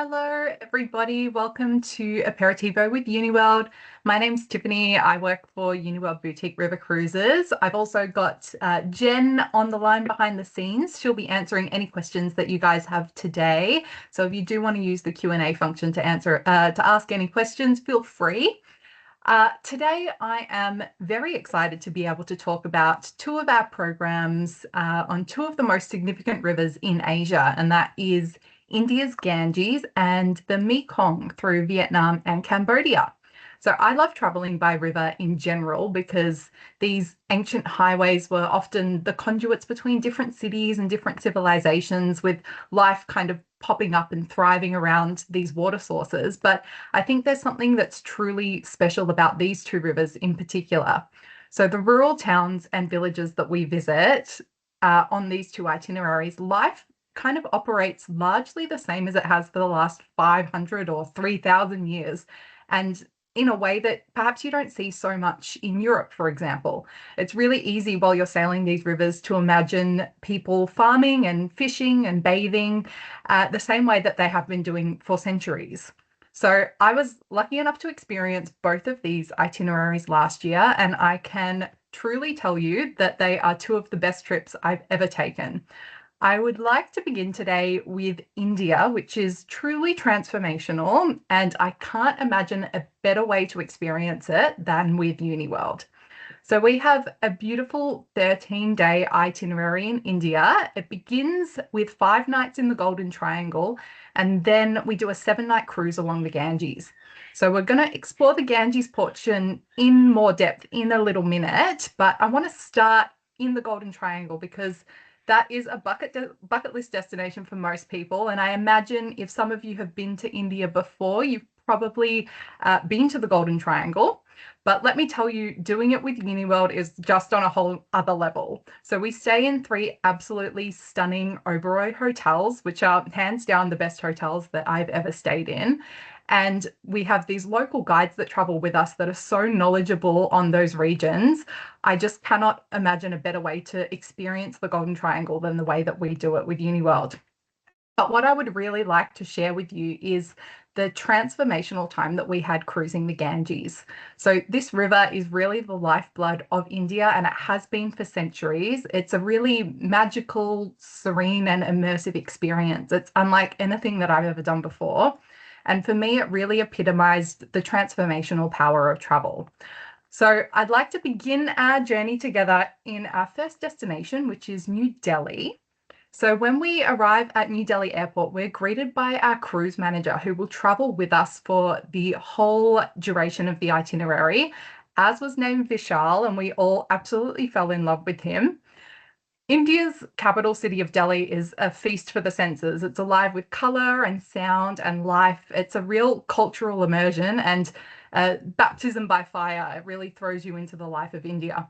Hello, everybody. Welcome to Aperitivo with Uniworld. My name's Tiffany. I work for Uniworld Boutique River Cruises. I've also got Jen on the line behind the scenes. She'll be answering any questions that you guys have today. So if you do want to use the Q&A function to ask any questions, feel free. Today, I am very excited to be able to talk about two of our programs on two of the most significant rivers in Asia, and that is India's Ganges and the Mekong through Vietnam and Cambodia. So I love traveling by river in general because these ancient highways were often the conduits between different cities and different civilizations, with life kind of popping up and thriving around these water sources. But I think there's something that's truly special about these two rivers in particular. So the rural towns and villages that we visit on these two itineraries, life kind of operates largely the same as it has for the last 500 or 3,000 years. And in a way that perhaps you don't see so much in Europe, for example. It's really easy while you're sailing these rivers to imagine people farming and fishing and bathing the same way that they have been doing for centuries. So I was lucky enough to experience both of these itineraries last year, and I can truly tell you that they are two of the best trips I've ever taken. I would like to begin today with India, which is truly transformational, and I can't imagine a better way to experience it than with Uniworld. So we have a beautiful 13-day itinerary in India. It begins with 5 nights in the Golden Triangle, and then we do a 7-night cruise along the Ganges. So we're going to explore the Ganges portion in more depth in a little minute, but I want to start in the Golden Triangle because that is a bucket list destination for most people. And I imagine if some of you have been to India before, you've probably been to the Golden Triangle. But let me tell you, doing it with Uniworld is just on a whole other level. So we stay in 3 absolutely stunning Oberoi hotels, which are hands down the best hotels that I've ever stayed in. And we have these local guides that travel with us that are so knowledgeable on those regions. I just cannot imagine a better way to experience the Golden Triangle than the way that we do it with Uniworld. But what I would really like to share with you is the transformational time that we had cruising the Ganges. So this river is really the lifeblood of India, and it has been for centuries. It's a really magical, serene, and immersive experience. It's unlike anything that I've ever done before. And for me, it really epitomized the transformational power of travel. So I'd like to begin our journey together in our first destination, which is New Delhi. So when we arrive at New Delhi Airport, we're greeted by our cruise manager who will travel with us for the whole duration of the itinerary. As was named Vishal, and we all absolutely fell in love with him. India's capital city of Delhi is a feast for the senses. It's alive with color and sound and life. It's a real cultural immersion and baptism by fire. It really throws you into the life of India.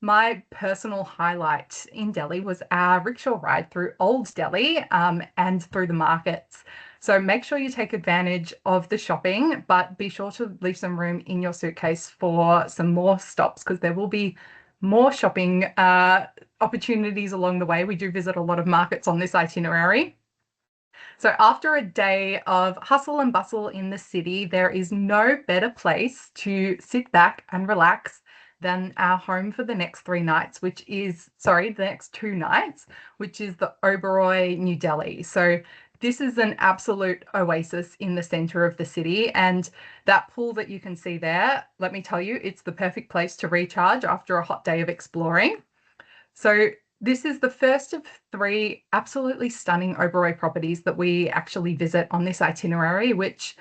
My personal highlight in Delhi was our rickshaw ride through Old Delhi and through the markets. So make sure you take advantage of the shopping, but be sure to leave some room in your suitcase for some more stops because there will be more shopping opportunities along the way. We do visit a lot of markets on this itinerary. So after a day of hustle and bustle in the city, there is no better place to sit back and relax than our home for the next 3 nights, the next 2 nights, which is the Oberoi, New Delhi. So this is an absolute oasis in the center of the city. And that pool that you can see there, let me tell you, it's the perfect place to recharge after a hot day of exploring. So this is the first of 3 absolutely stunning Oberoi properties that we actually visit on this itinerary, which,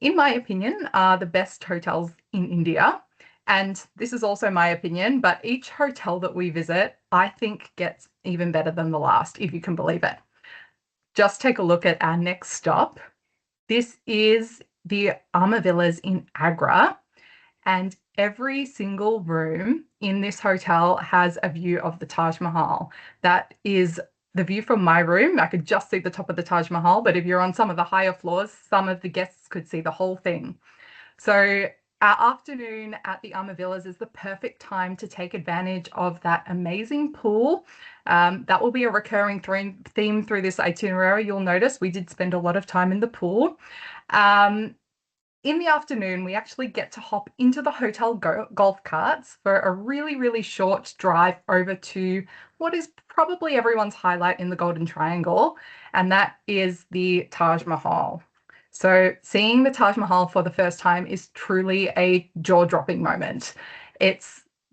in my opinion, are the best hotels in India. And this is also my opinion, but each hotel that we visit, I think, gets even better than the last, if you can believe it. Just take a look at our next stop. This is the Amar Villas in Agra, and every single room in this hotel has a view of the Taj Mahal. That is the view from my room. I could just see the top of the Taj Mahal, but if you're on some of the higher floors, some of the guests could see the whole thing. So Our afternoon at the Armour Villas is the perfect time to take advantage of that amazing pool. That will be a recurring theme through this itinerary. You'll notice we did spend a lot of time in the pool. Um, in the afternoon, we actually get to hop into the hotel golf carts for a really, really short drive over to what is probably everyone's highlight in the Golden Triangle, and that is the Taj Mahal. So seeing the Taj Mahal for the first time is truly a jaw-dropping moment. It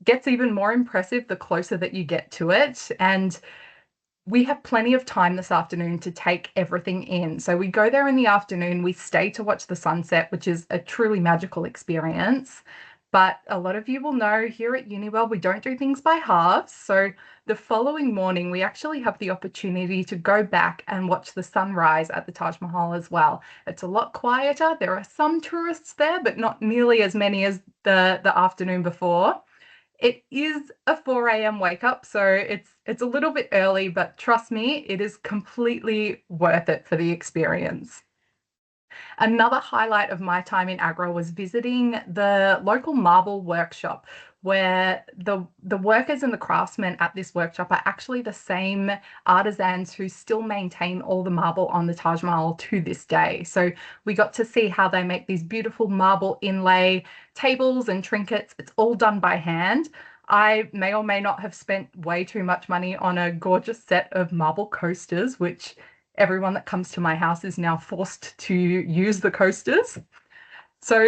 gets even more impressive the closer that you get to it, and we have plenty of time this afternoon to take everything in. So we go there in the afternoon, we stay to watch the sunset, which is a truly magical experience. But a lot of you will know here at Uniworld, we don't do things by halves. So the following morning, we actually have the opportunity to go back and watch the sunrise at the Taj Mahal as well. It's a lot quieter. There are some tourists there, but not nearly as many as the afternoon before. It is a 4 a.m. wake up, so it's a little bit early, but trust me, it is completely worth it for the experience. Another highlight of my time in Agra was visiting the local marble workshop, where the workers and the craftsmen at this workshop are actually the same artisans who still maintain all the marble on the Taj Mahal to this day. So we got to see how they make these beautiful marble inlay tables and trinkets. It's all done by hand. I may or may not have spent way too much money on a gorgeous set of marble coasters, which everyone that comes to my house is now forced to use the coasters. So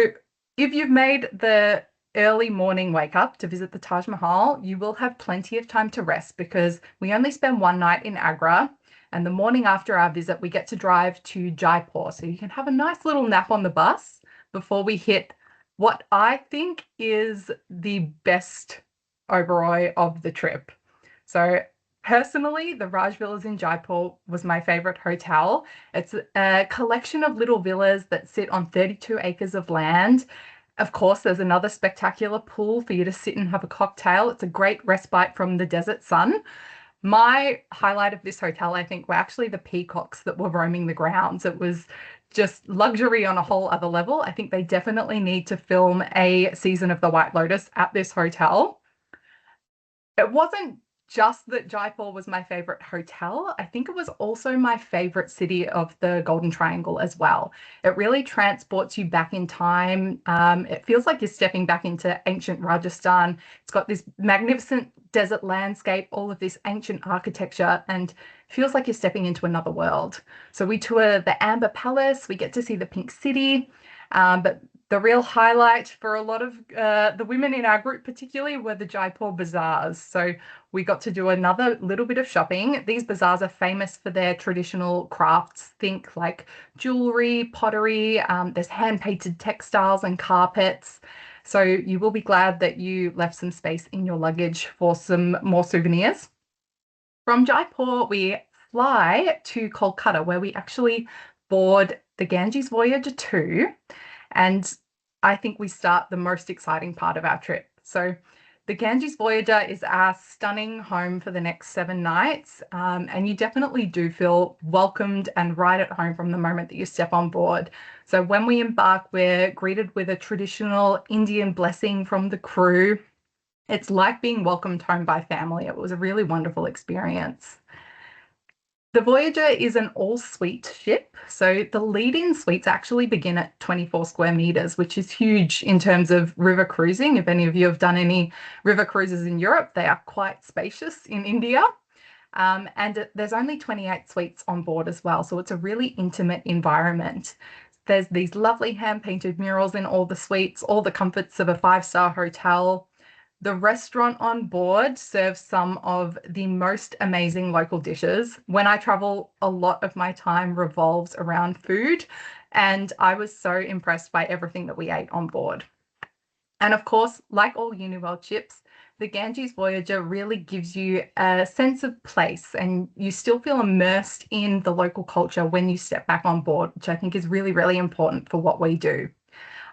if you've made the early morning wake up to visit the Taj Mahal, you will have plenty of time to rest because we only spend one night in Agra. And the morning after our visit, we get to drive to Jaipur. So you can have a nice little nap on the bus before we hit what I think is the best Oberoi of the trip. So personally, the Raj Villas in Jaipur was my favorite hotel. It's a collection of little villas that sit on 32 acres of land. Of course, there's another spectacular pool for you to sit and have a cocktail. It's a great respite from the desert sun. My highlight of this hotel, I think, were actually the peacocks that were roaming the grounds. It was just luxury on a whole other level. I think they definitely need to film a season of The White Lotus at this hotel. It wasn't just that Jaipur was my favorite hotel. I think it was also my favorite city of the Golden Triangle as well. It really transports you back in time. It feels like you're stepping back into ancient Rajasthan. It's got this magnificent desert landscape, all of this ancient architecture, and feels like you're stepping into another world. So we tour the Amber Palace, we get to see the Pink City, but the real highlight for a lot of the women in our group particularly were the Jaipur bazaars. So we got to do another little bit of shopping. These bazaars are famous for their traditional crafts. Think like jewelry, pottery, there's hand-painted textiles and carpets. So you will be glad that you left some space in your luggage for some more souvenirs. From Jaipur, we fly to Kolkata, where we actually board the Ganges Voyager 2. And I think we start the most exciting part of our trip. So the Ganges Voyager is our stunning home for the next 7 nights. And you definitely do feel welcomed and right at home from the moment that you step on board. So when we embark, we're greeted with a traditional Indian blessing from the crew. It's like being welcomed home by family. It was a really wonderful experience. The Voyager is an all-suite ship, so the lead-in suites actually begin at 24 square meters, which is huge in terms of river cruising. If any of you have done any river cruises in Europe, they are quite spacious in India. And there's only 28 suites on board as well, so it's a really intimate environment. There's these lovely hand-painted murals in all the suites, all the comforts of a 5-star hotel. The restaurant on board serves some of the most amazing local dishes. When I travel, a lot of my time revolves around food, and I was so impressed by everything that we ate on board. And of course, like all Uniworld ships, the Ganges Voyager really gives you a sense of place, and you still feel immersed in the local culture when you step back on board, which I think is really, really important for what we do.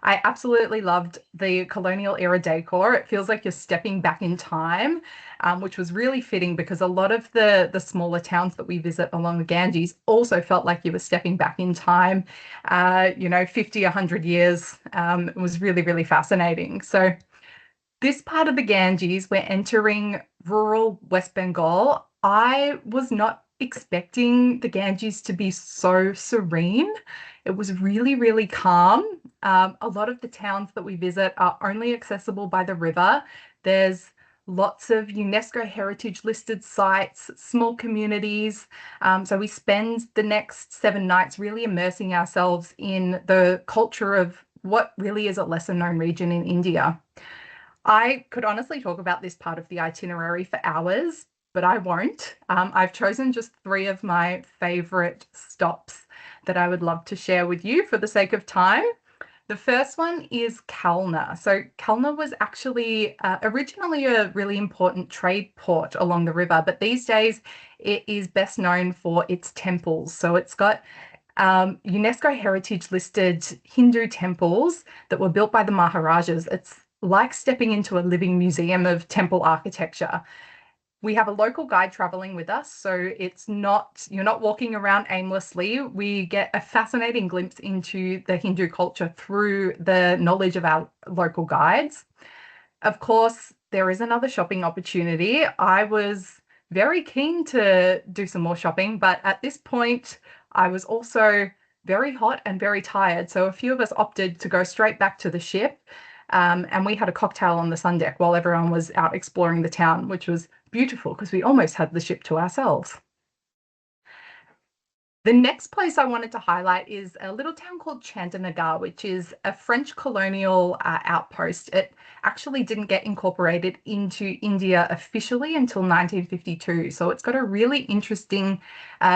I absolutely loved the colonial era decor. It feels like you're stepping back in time, which was really fitting because a lot of the smaller towns that we visit along the Ganges also felt like you were stepping back in time, 50, 100 years. It was really, really fascinating. So this part of the Ganges, we're entering rural West Bengal. I was not expecting the Ganges to be so serene. It was really, really calm. A lot of the towns that we visit are only accessible by the river. There's lots of UNESCO heritage listed sites, small communities. So we spend the next 7 nights really immersing ourselves in the culture of what really is a lesser known region in India. I could honestly talk about this part of the itinerary for hours, but I won't. I've chosen just three of my favorite stops that I would love to share with you for the sake of time. The first one is Kalna. So Kalna was actually originally a really important trade port along the river, but these days it is best known for its temples. So it's got UNESCO heritage listed Hindu temples that were built by the Maharajas. It's like stepping into a living museum of temple architecture. We have a local guide traveling with us, so you're not walking around aimlessly. We get a fascinating glimpse into the Hindu culture through the knowledge of our local guides. Of course, there is another shopping opportunity. I was very keen to do some more shopping, but at this point, I was also very hot and very tired. So a few of us opted to go straight back to the ship. And we had a cocktail on the sun deck while everyone was out exploring the town, which was beautiful because we almost had the ship to ourselves. The next place I wanted to highlight is a little town called Chandanagar, which is a French colonial outpost. It actually didn't get incorporated into India officially until 1952. So it's got a really interesting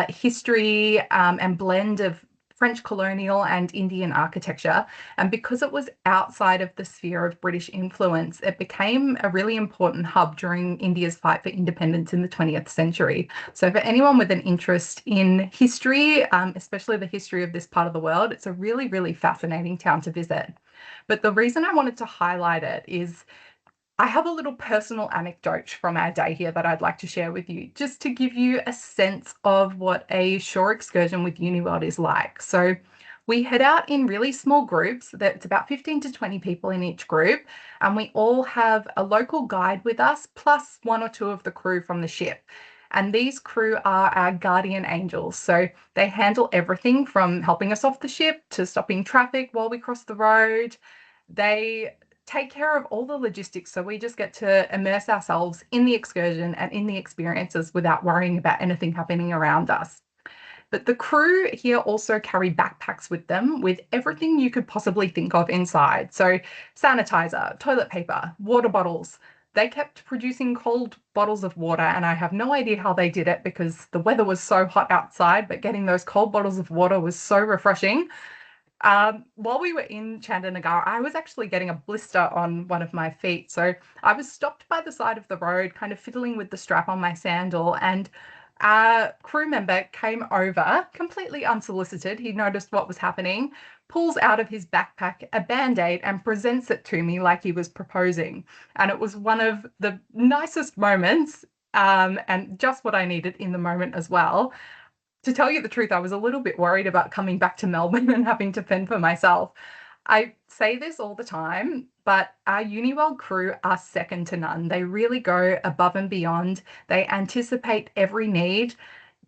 history and blend of French colonial and Indian architecture. And because it was outside of the sphere of British influence, it became a really important hub during India's fight for independence in the 20th century. So for anyone with an interest in history, especially the history of this part of the world, it's a really, really fascinating town to visit. But the reason I wanted to highlight it is I have a little personal anecdote from our day here that I'd like to share with you, just to give you a sense of what a shore excursion with Uniworld is like. So we head out in really small groups. That's about 15 to 20 people in each group, and we all have a local guide with us, plus one or two of the crew from the ship. And these crew are our guardian angels. So they handle everything from helping us off the ship to stopping traffic while we cross the road. They take care of all the logistics. So we just get to immerse ourselves in the excursion and in the experiences without worrying about anything happening around us. But the crew here also carry backpacks with them with everything you could possibly think of inside. So sanitizer, toilet paper, water bottles. They kept producing cold bottles of water, and I have no idea how they did it because the weather was so hot outside, but getting those cold bottles of water was so refreshing. While we were in Chandanagar, I was actually getting a blister on one of my feet. So I was stopped by the side of the road, kind of fiddling with the strap on my sandal, and a crew member came over completely unsolicited. He noticed what was happening, pulls out of his backpack a band-aid and presents it to me like he was proposing. And it was one of the nicest moments, and just what I needed in the moment as well. To tell you the truth, I was a little bit worried about coming back to Melbourne and having to fend for myself. I say this all the time, but our Uniworld crew are second to none. They really go above and beyond. They anticipate every need.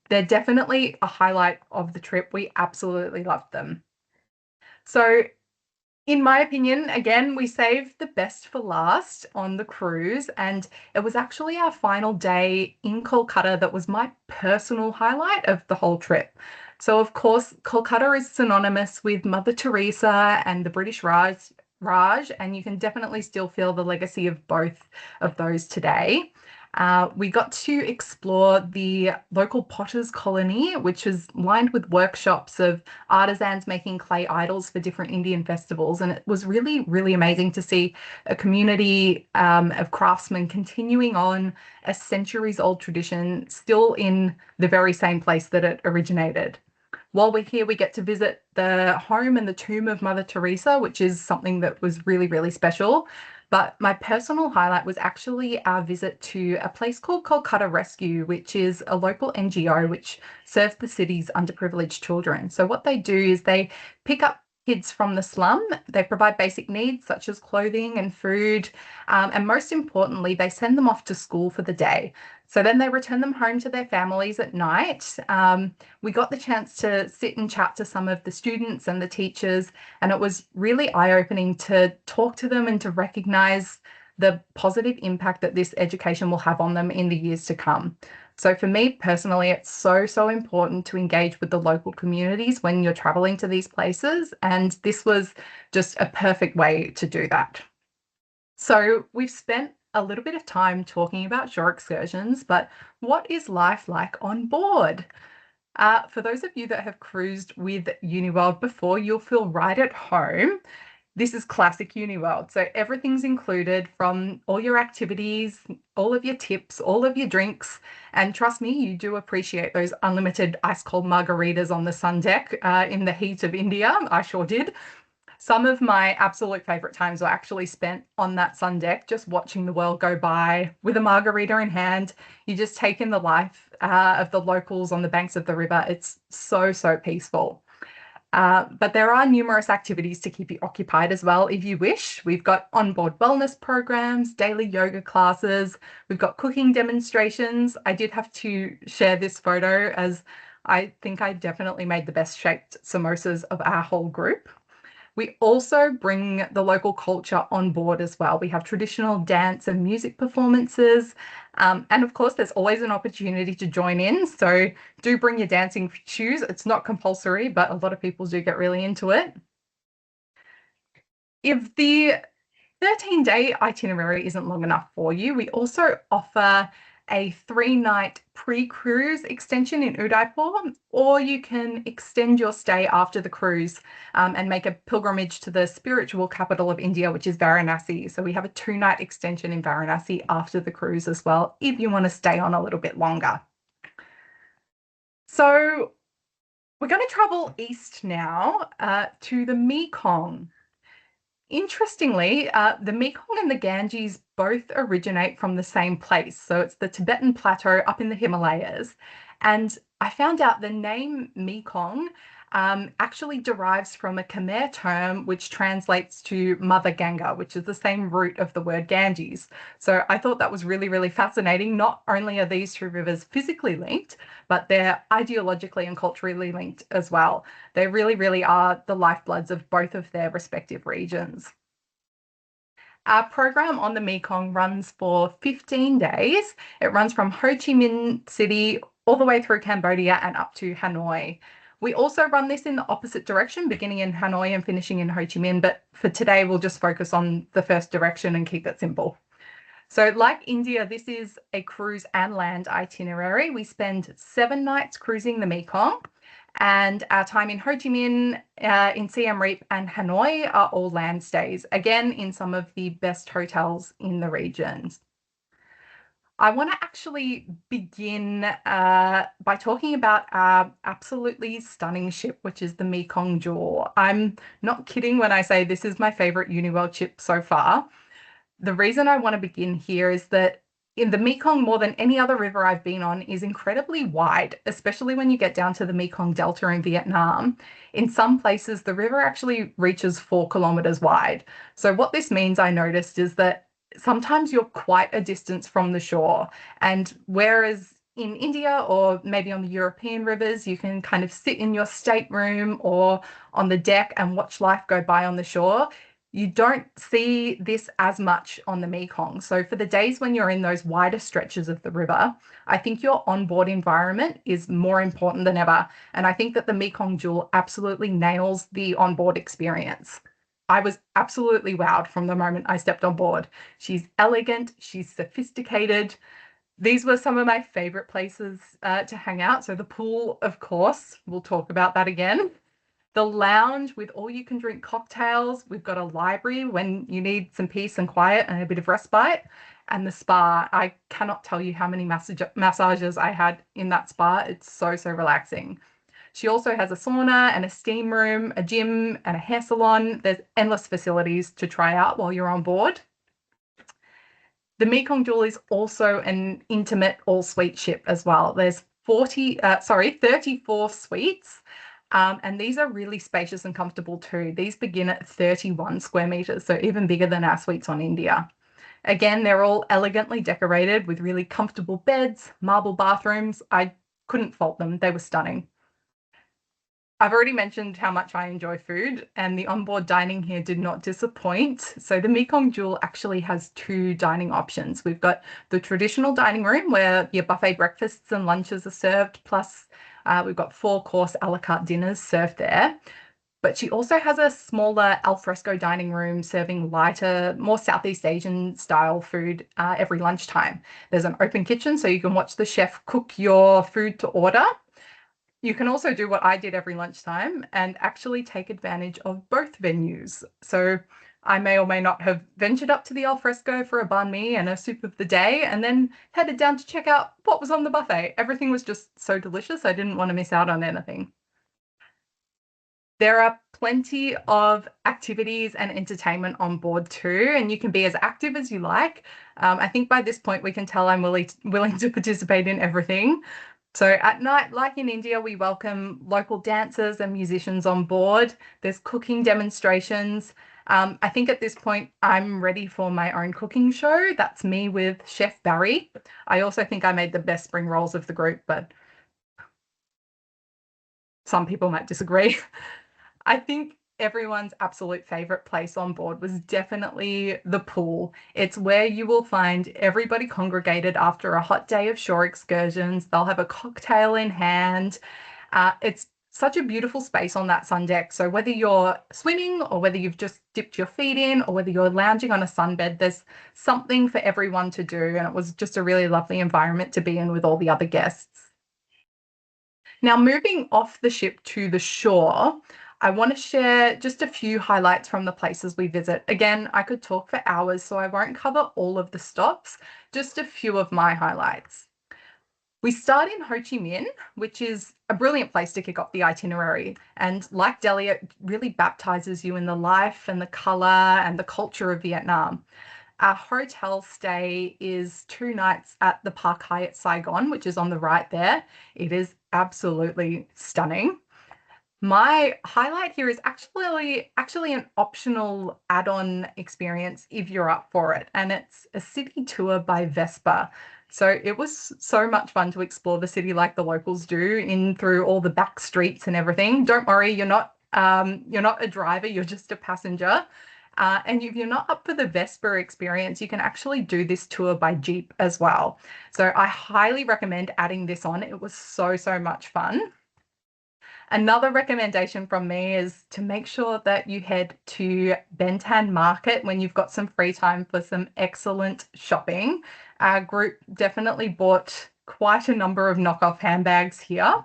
They're definitely a highlight of the trip. We absolutely loved them. So in my opinion, again, we saved the best for last on the cruise, and it was actually our final day in Kolkata that was my personal highlight of the whole trip. So, of course, Kolkata is synonymous with Mother Teresa and the British Raj, and you can definitely still feel the legacy of both of those today. We got to explore the local potters colony, which is lined with workshops of artisans making clay idols for different Indian festivals. And it was really, really amazing to see a community of craftsmen continuing on a centuries old tradition, still in the very same place that it originated. While we're here, we get to visit the home and the tomb of Mother Teresa, which is something that was really, really special. But my personal highlight was actually our visit to a place called Kolkata Rescue, which is a local NGO which serves the city's underprivileged children. So what they do is they pick up kids from the slum. They provide basic needs such as clothing and food. And most importantly, they send them off to school for the day. So then they return them home to their families at night. We got the chance to sit and chat to some of the students and the teachers, and it was really eye-opening to talk to them and to recognize the positive impact that this education will have on them in the years to come. So for me personally, it's so important to engage with the local communities when you're traveling to these places, and this was just a perfect way to do that. So we've spent a little bit of time talking about shore excursions, but what is life like on board? For those of you that have cruised with Uniworld before, you'll feel right at home. This is classic Uniworld. So everything's included, from all your activities, all of your tips, all of your drinks. And trust me, you do appreciate those unlimited ice cold margaritas on the sun deck in the heat of India. I sure did. Some of my absolute favorite times were actually spent on that sun deck, just watching the world go by with a margarita in hand. You just take in the life of the locals on the banks of the river. It's so peaceful. But there are numerous activities to keep you occupied as well, if you wish. We've got onboard wellness programs, daily yoga classes. We've got cooking demonstrations. I did have to share this photo as I think I definitely made the best shaped samosas of our whole group. We also bring the local culture on board as well. We have traditional dance and music performances. And of course, there's always an opportunity to join in. So do bring your dancing shoes. It's not compulsory, but a lot of people do get really into it. If the 13-day itinerary isn't long enough for you, we also offer a 3-night pre-cruise extension in Udaipur, or you can extend your stay after the cruise and make a pilgrimage to the spiritual capital of India, which is Varanasi. So we have a 2-night extension in Varanasi after the cruise as well, if you want to stay on a little bit longer. So we're going to travel east now to the Mekong. Interestingly, the Mekong and the Ganges both originate from the same place. So it's the Tibetan Plateau up in the Himalayas. And I found out the name Mekong actually derives from a Khmer term which translates to Mother Ganga, which is the same root of the word Ganges. So I thought that was really fascinating. Not only are these two rivers physically linked, but they're ideologically and culturally linked as well. They really are the lifebloods of both of their respective regions. Our program on the Mekong runs for 15 days. It runs from Ho Chi Minh City all the way through Cambodia and up to Hanoi. We also run this in the opposite direction, beginning in Hanoi and finishing in Ho Chi Minh, but for today we'll just focus on the first direction and keep it simple. So like India, this is a cruise and land itinerary. We spend 7 nights cruising the Mekong, and our time in Ho Chi Minh, in Siem Reap and Hanoi are all land stays, again in some of the best hotels in the regions. I want to actually begin by talking about our absolutely stunning ship, which is the Mekong Jewel. I'm not kidding when I say this is my favorite Uniworld ship so far. The reason I want to begin here is that in the Mekong, more than any other river I've been on, is incredibly wide, especially when you get down to the Mekong Delta in Vietnam. In some places, the river actually reaches 4 kilometers wide. So what this means, I noticed, is that sometimes you're quite a distance from the shore. And whereas in India or maybe on the European rivers, you can kind of sit in your stateroom or on the deck and watch life go by on the shore, you don't see this as much on the Mekong. So for the days when you're in those wider stretches of the river, I think your onboard environment is more important than ever. And I think that the Mekong Jewel absolutely nails the onboard experience. I was absolutely wowed from the moment I stepped on board. She's elegant, she's sophisticated. These were some of my favorite places to hang out. So the pool, of course, we'll talk about that again. The lounge with all you can drink cocktails. We've got a library when you need some peace and quiet and a bit of respite. And the spa. I cannot tell you how many massages I had in that spa. It's so relaxing. She also has a sauna and a steam room, a gym and a hair salon. There's endless facilities to try out while you're on board. The Mekong Jewel is also an intimate all-suite ship as well. There's 34 suites, and these are really spacious and comfortable too. These begin at 31 square meters, so even bigger than our suites on India. Again, they're all elegantly decorated with really comfortable beds, marble bathrooms. I couldn't fault them. They were stunning. I've already mentioned how much I enjoy food, and the onboard dining here did not disappoint. So the Mekong Jewel actually has two dining options. We've got the traditional dining room where your buffet breakfasts and lunches are served, plus we've got 4-course a la carte dinners served there. But she also has a smaller alfresco dining room serving lighter, more Southeast Asian style food every lunchtime. There's an open kitchen so you can watch the chef cook your food to order. You can also do what I did every lunchtime and actually take advantage of both venues. So I may or may not have ventured up to the alfresco for a banh mi and a soup of the day, and then headed down to check out what was on the buffet. Everything was just so delicious. I didn't want to miss out on anything. There are plenty of activities and entertainment on board too, and you can be as active as you like. I think by this point we can tell I'm willing to participate in everything. So at night, like in India, we welcome local dancers and musicians on board. There's cooking demonstrations. I think at this point, I'm ready for my own cooking show. That's me with Chef Barry. I also think I made the best spring rolls of the group, but some people might disagree. I think everyone's absolute favorite place on board was definitely the pool. It's where you will find everybody congregated after a hot day of shore excursions. They'll have a cocktail in hand. It's such a beautiful space on that sun deck. So whether you're swimming or whether you've just dipped your feet in or whether you're lounging on a sunbed, there's something for everyone to do. And it was just a really lovely environment to be in with all the other guests. Now, moving off the ship to the shore, I want to share just a few highlights from the places we visit. Again, I could talk for hours, so I won't cover all of the stops, just a few of my highlights. We start in Ho Chi Minh, which is a brilliant place to kick off the itinerary. And like Delhi, it really baptizes you in the life and the color and the culture of Vietnam. Our hotel stay is 2 nights at the Park Hyatt Saigon, which is on the right there. It is absolutely stunning. My highlight here is actually an optional add-on experience if you're up for it, and it's a city tour by Vespa. So it was so much fun to explore the city like the locals do, in through all the back streets and everything. Don't worry, you're not a driver, you're just a passenger. And if you're not up for the Vespa experience, you can actually do this tour by Jeep as well. So I highly recommend adding this on. It was so much fun. Another recommendation from me is to make sure that you head to Bentan Market when you've got some free time for some excellent shopping. Our group definitely bought quite a number of knockoff handbags here.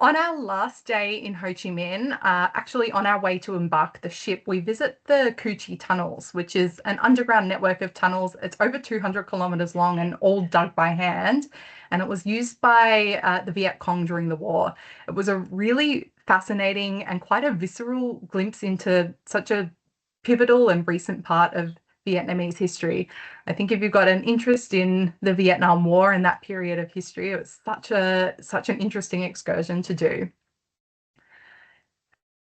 On our last day in Ho Chi Minh, actually on our way to embark the ship, we visit the Cu Chi tunnels, which is an underground network of tunnels. It's over 200 kilometers long and all dug by hand. And it was used by the Viet Cong during the war. It was a really fascinating and quite a visceral glimpse into such a pivotal and recent part of Vietnamese history. I think if you've got an interest in the Vietnam War and that period of history, it was such an interesting excursion to do.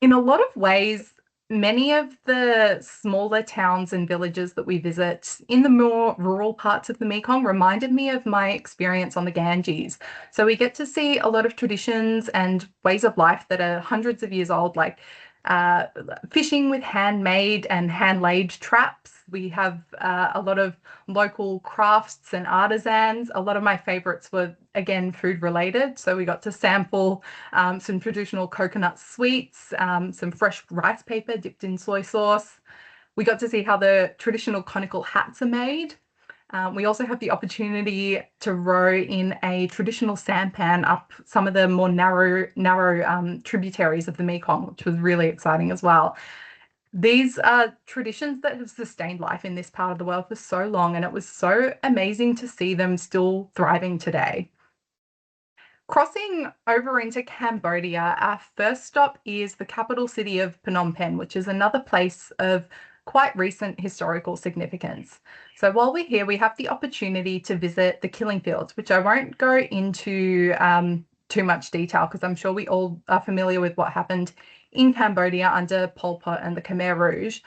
In a lot of ways, many of the smaller towns and villages that we visit in the more rural parts of the Mekong reminded me of my experience on the Ganges. So we get to see a lot of traditions and ways of life that are hundreds of years old, like fishing with handmade and hand-laid traps. We have a lot of local crafts and artisans. A lot of my favorites were, again, food related. So we got to sample some traditional coconut sweets, some fresh rice paper dipped in soy sauce. We got to see how the traditional conical hats are made. We also have the opportunity to row in a traditional sampan up some of the more narrow tributaries of the Mekong, which was really exciting as well. These are traditions that have sustained life in this part of the world for so long, and it was so amazing to see them still thriving today. Crossing over into Cambodia, our first stop is the capital city of Phnom Penh, which is another place of quite recent historical significance. So while we're here, we have the opportunity to visit the killing fields, which I won't go into too much detail because I'm sure we all are familiar with what happened in Cambodia under Pol Pot and the Khmer Rouge.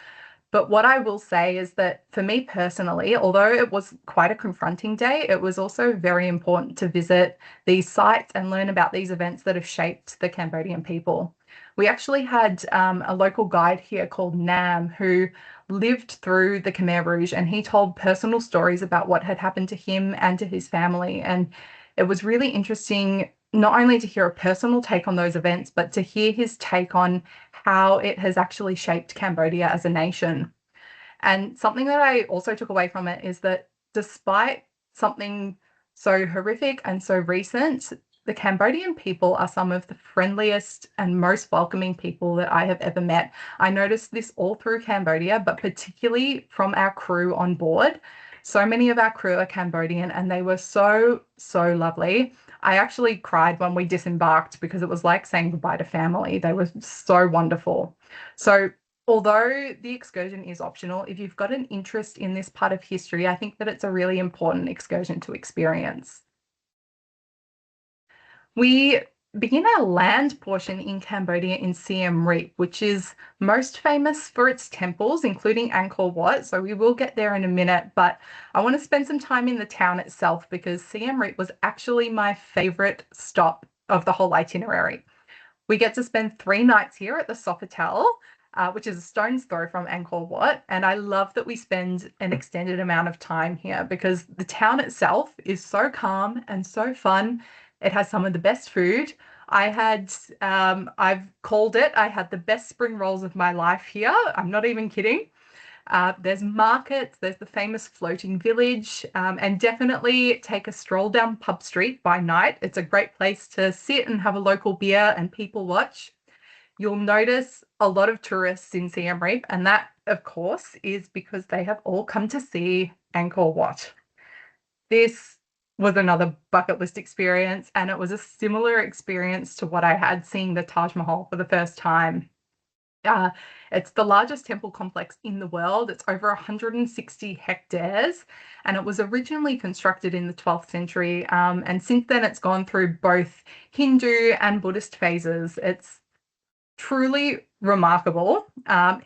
But what I will say is that for me personally, although it was quite a confronting day, it was also very important to visit these sites and learn about these events that have shaped the Cambodian people. We actually had a local guide here called Nam who lived through the Khmer Rouge, and he told personal stories about what had happened to him and to his family. And it was really interesting not only to hear a personal take on those events, but to hear his take on how it has actually shaped Cambodia as a nation. And something that I also took away from it is that despite something so horrific and so recent, the Cambodian people are some of the friendliest and most welcoming people that I have ever met. I noticed this all through Cambodia, but particularly from our crew on board. So many of our crew are Cambodian and they were so, so lovely. I actually cried when we disembarked because it was like saying goodbye to family. They were so wonderful. So although the excursion is optional, if you've got an interest in this part of history, I think that it's a really important excursion to experience. We begin our land portion in Cambodia in Siem Reap, which is most famous for its temples, including Angkor Wat. So we will get there in a minute, but I want to spend some time in the town itself because Siem Reap was actually my favorite stop of the whole itinerary. We get to spend 3 nights here at the Sofitel, which is a stone's throw from Angkor Wat. And I love that we spend an extended amount of time here because the town itself is so calm and so fun. It has some of the best food. I've called it, I had the best spring rolls of my life here. I'm not even kidding. There's markets, there's the famous floating village, and definitely take a stroll down Pub Street by night. It's a great place to sit and have a local beer and people watch. You'll notice a lot of tourists in Siem Reap, and that, of course, is because they have all come to see Angkor Wat. This was another bucket list experience, and it was a similar experience to what I had seeing the Taj Mahal for the first time. Uh, it's the largest temple complex in the world. It's over 160 hectares, and it was originally constructed in the 12th century. And since then, it's gone through both Hindu and Buddhist phases. It's truly remarkable.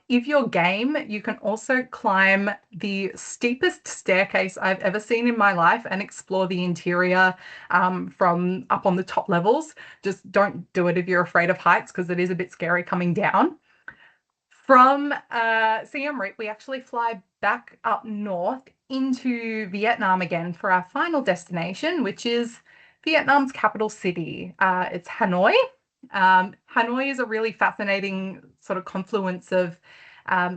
If you're game, you can also climb the steepest staircase I've ever seen in my life and explore the interior from up on the top levels. Just don't do it if you're afraid of heights because it is a bit scary coming down. From Siem Reap, we actually fly back up north into Vietnam again for our final destination, which is Vietnam's capital city. It's Hanoi. Hanoi is a really fascinating sort of confluence of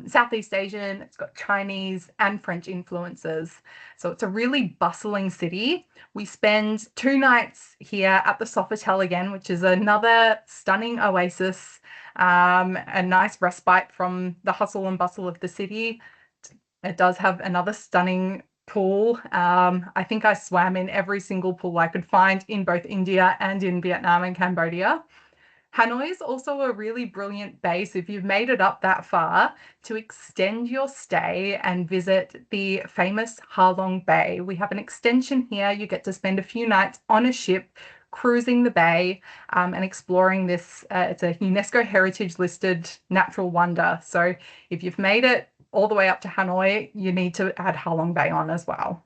Southeast Asian, it's got Chinese and French influences. So it's a really bustling city. We spend 2 nights here at the Sofitel again, which is another stunning oasis, a nice respite from the hustle and bustle of the city. It does have another stunning pool. I think I swam in every single pool I could find in both India and in Vietnam and Cambodia. Hanoi is also a really brilliant base if you've made it up that far to extend your stay and visit the famous Ha Long Bay. We have an extension here. You get to spend a few nights on a ship cruising the bay and exploring this. It's a UNESCO heritage listed natural wonder. So if you've made it all the way up to Hanoi, you need to add Ha Long Bay on as well.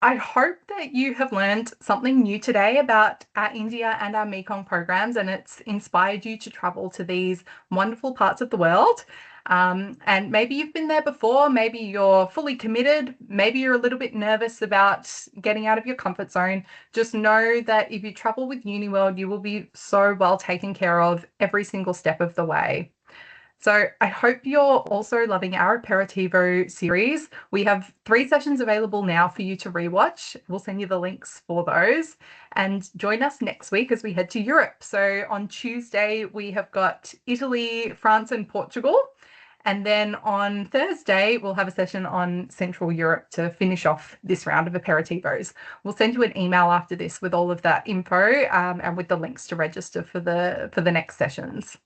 I hope that you have learned something new today about our India and our Mekong programs, and it's inspired you to travel to these wonderful parts of the world. And maybe you've been there before, maybe you're fully committed, maybe you're a little bit nervous about getting out of your comfort zone. Just know that if you travel with Uniworld, you will be so well taken care of every single step of the way. So I hope you're also loving our Aperitivo series. We have 3 sessions available now for you to rewatch. We'll send you the links for those. And join us next week as we head to Europe. So on Tuesday, we have got Italy, France, and Portugal. And then on Thursday, we'll have a session on Central Europe to finish off this round of aperitivos. We'll send you an email after this with all of that info and with the links to register for the next sessions.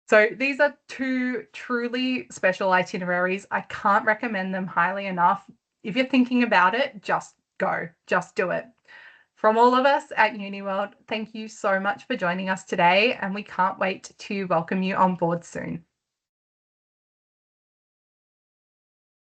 So these are two truly special itineraries. I can't recommend them highly enough. If you're thinking about it, just go, just do it. From all of us at Uniworld, thank you so much for joining us today, and we can't wait to welcome you on board soon.